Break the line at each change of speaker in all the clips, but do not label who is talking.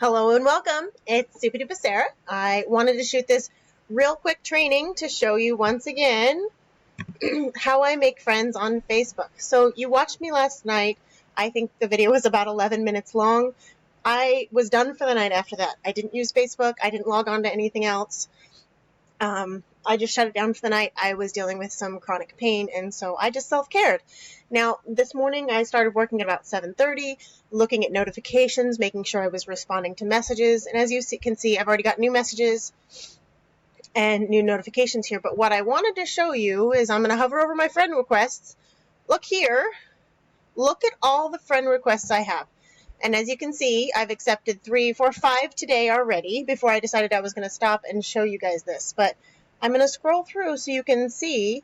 Hello and welcome. It's Super Duper Sarah. I wanted to shoot this real quick training to show you once again how I make friends on Facebook. So you watched me last night. I think the video was about 11 minutes long. I was done for the night after that. I didn't use Facebook. I didn't log on to anything else. I just shut it down for the night. I was dealing with some chronic pain, and so I just self-cared. Now, this morning I started working at about 7:30, looking at notifications, making sure I was responding to messages, and as you can see, I've already got new messages and new notifications here, but what I wanted to show you is I'm going to hover over my friend requests. Look here. Look at all the friend requests I have. And as you can see, I've accepted 3, 4, 5 today already before I decided I was going to stop and show you guys this. But I'm going to scroll through so you can see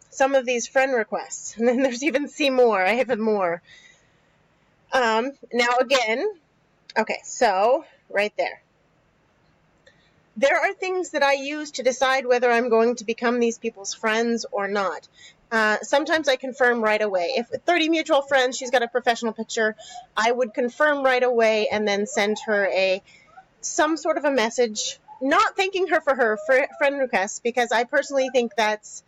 some of these friend requests. And then there's even see more. I have more. Now again, okay, so right there. There are things that I use to decide whether I'm going to become these people's friends or not. Sometimes I confirm right away. If 30 mutual friends, she's got a professional picture, I would confirm right away and then send her some sort of a message, not thanking her for her friend request, because I personally think that's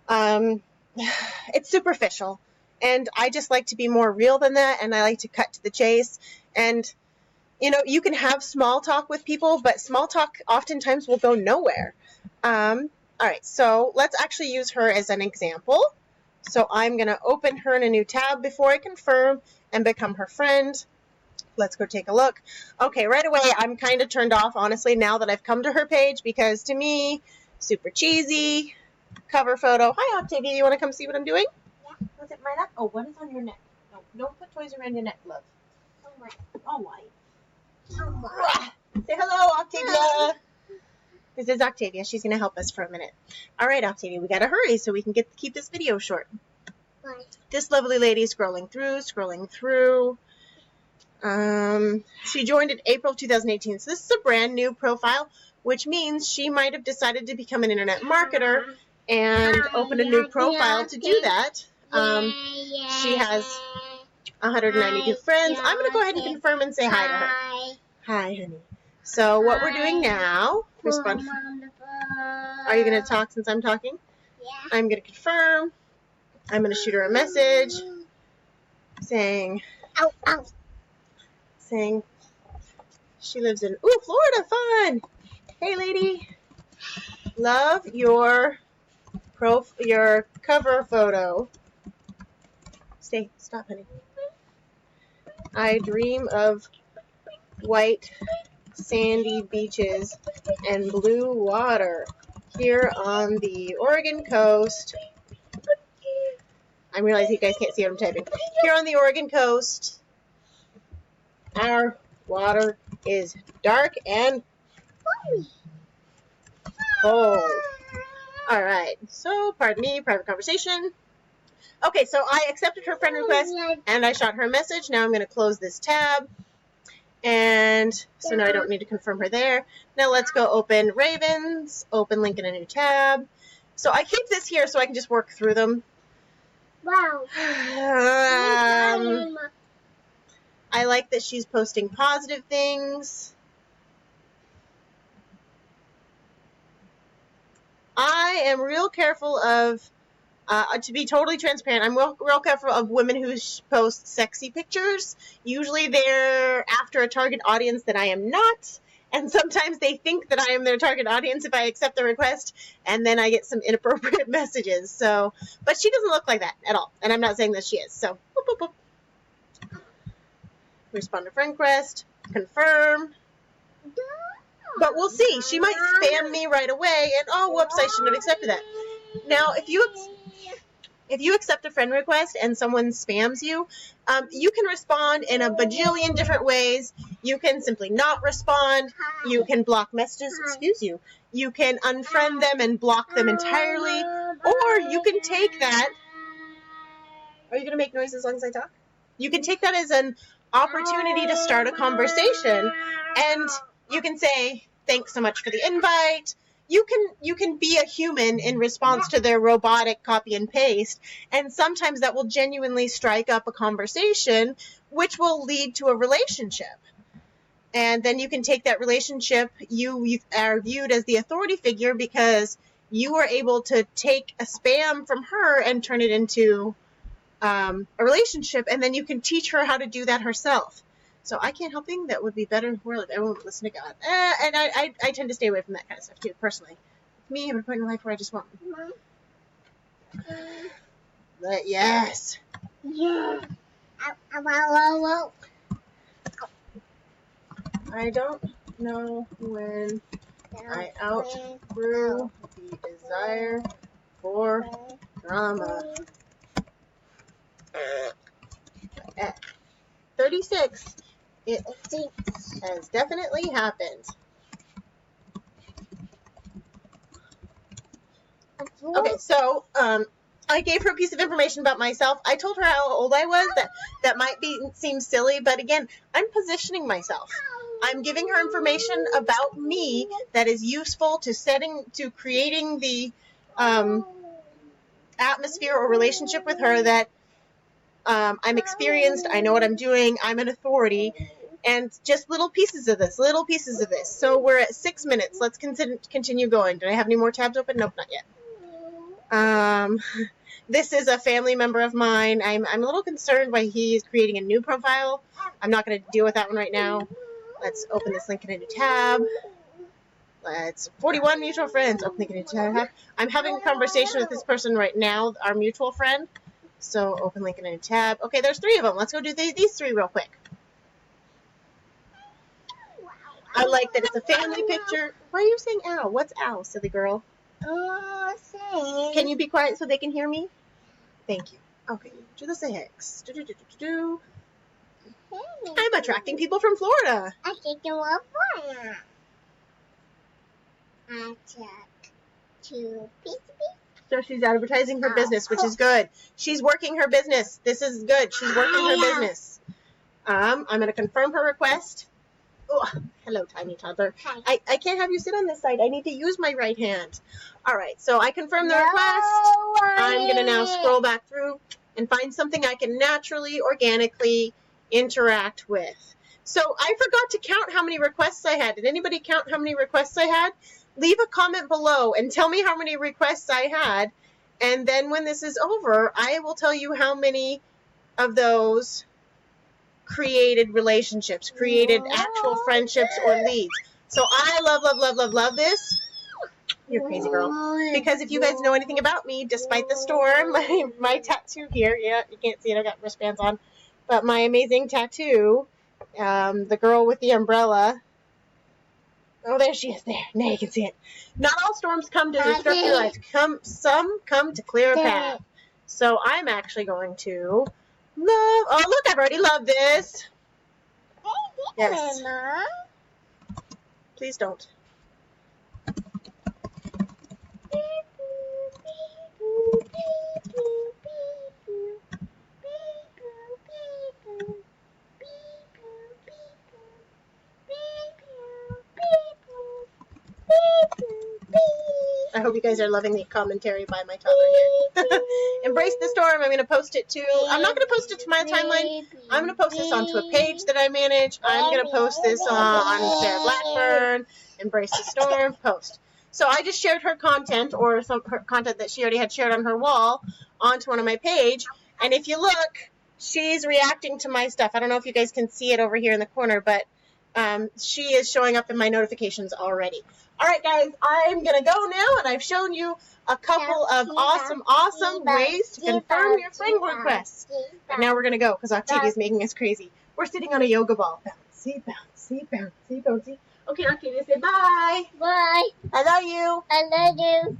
it's superficial, and I just like to be more real than that, and I like to cut to the chase. And you know, you can have small talk with people, but small talk oftentimes will go nowhere. All right, so let's actually use her as an example. So I'm going to open her in a new tab before I confirm and become her friend. Let's go take a look. Okay, right away, I'm kind of turned off, honestly, now that I've come to her page, because to me, super cheesy. Cover photo. Hi, Octavia. You want to come see what I'm doing?
Yeah.
Was it right up? Oh, what is on your neck? No, don't put toys around your neck, love.
Oh my.
Oh, why?
Oh my.
Say hello, Octavia. This is Octavia. She's going to help us for a minute. All right, Octavia, we got to hurry so we can keep this video short.
Why?
This lovely lady scrolling through. She joined in April 2018. So this is a brand new profile, which means she might have decided to become an internet marketer and open a new profile to do that. She has 192 friends. I'm going to go ahead and confirm and say hi to her. Hi, honey. So what we're doing now, respond. Are you going to talk since I'm talking?
Yeah.
I'm going to confirm. I'm going to shoot her a message saying, saying she lives in, Florida, fun. Hey, lady. Love your cover photo. Stop, honey. I dream of white sandy beaches and blue water here on the Oregon coast. I realize you guys can't see what I'm typing. Here on the Oregon coast, our water is dark and cold. All right, so pardon me, private conversation. Okay, so I accepted her friend request and I shot her a message. Now I'm going to close this tab. And so now I don't need to confirm her there. Now let's go open Ravens, open link in a new tab. So I keep this here so I can just work through them.
Wow.
I like that she's posting positive things. I am real careful of, to be totally transparent, I'm real careful of women who post sexy pictures. Usually they're after a target audience that I am not, and sometimes they think that I am their target audience if I accept the request, and then I get some inappropriate messages. So, but she doesn't look like that at all, and I'm not saying that she is. So, boop, boop, boop. Respond to friend request, confirm. But we'll see. She might spam me right away, and oh, whoops, I shouldn't have accepted that. Now, if you accept a friend request and someone spams you, you can respond in a bajillion different ways. You can simply not respond. You can block messages. Excuse you. You can unfriend them and block them entirely, or you can take that. Are you going to make noise as long as I talk? You can take that as an opportunity to start a conversation, and you can say, thanks so much for the invite. You can be a human in response to their robotic copy and paste, and sometimes that will genuinely strike up a conversation, which will lead to a relationship. And then you can take that relationship, you are viewed as the authority figure because you are able to take a spam from her and turn it into a relationship, and then you can teach her how to do that herself. So I can't help thinking that would be better in the world if everyone would listen to God. And I tend to stay away from that kind of stuff too, personally. Me, I'm at a point in life where I just want... But yes.
Yeah.
I don't know when I outgrew the desire for drama. At 36, it has definitely happened. Okay, so I gave her a piece of information about myself. I told her how old I was. That might seem silly, but again, I'm positioning myself. I'm giving her information about me that is useful to creating the atmosphere or relationship with her that I'm experienced, I know what I'm doing, I'm an authority, and just little pieces of this. So we're at 6 minutes. Let's continue going. Do I have any more tabs open? Nope, not yet. This is a family member of mine. I'm a little concerned why he is creating a new profile. I'm not going to deal with that one right now. Let's open this link in a new tab. Let's 41 mutual friends. Open link in a new tab. I'm having a conversation with this person right now, our mutual friend. So open link in a new tab. Okay, there's 3 of them. Let's go do these 3 real quick. I like that it's a family picture. Why are you saying ow? What's ow, silly girl? Can you be quiet so they can hear me? Thank you. Okay, do the hex. I'm attracting people from Florida.
I think you love Florida. I check 2 pieces.
So she's advertising her business, which is good. She's working her business. This is good. She's working her business. I'm going to confirm her request. Oh, hello, tiny toddler. I can't have you sit on this side. I need to use my right hand. All right, so I confirm the request. I'm going to now scroll back through and find something I can naturally, organically interact with. So I forgot to count how many requests I had. Did anybody count how many requests I had? Leave a comment below and tell me how many requests I had. And then when this is over, I will tell you how many of those created relationships, created actual friendships or leads. So I love this. You're crazy, girl. Because if you guys know anything about me, despite the storm, my tattoo here, yeah, you can't see it, I got wristbands on, but my amazing tattoo, the girl with the umbrella, oh, there she is there. Now you can see it. Not all storms come to disrupt your life. Some come to clear a path. So I'm actually going to love, oh, look, I've already loved this. Yes. Please don't. I hope you guys are loving the commentary by my toddler here. Embrace the storm. I'm going to post it to, I'm not going to post it to my timeline. I'm going to post this onto a page that I manage. I'm going to post this on Sarah Blackburn. Embrace the storm. Post. So I just shared her content, or her content that she already had shared on her wall, onto one of my page. And if you look, she's reacting to my stuff. I don't know if you guys can see it over here in the corner, but she is showing up in my notifications already. All right, guys, I'm going to go now, and I've shown you a couple of awesome ways to confirm your friend requests. But now we're going to go, because Octavia's making us crazy. We're sitting on a yoga ball. Bouncy, bouncy, bouncy, bouncy. Okay, Octavia, say bye.
Bye.
I love you.
I love you.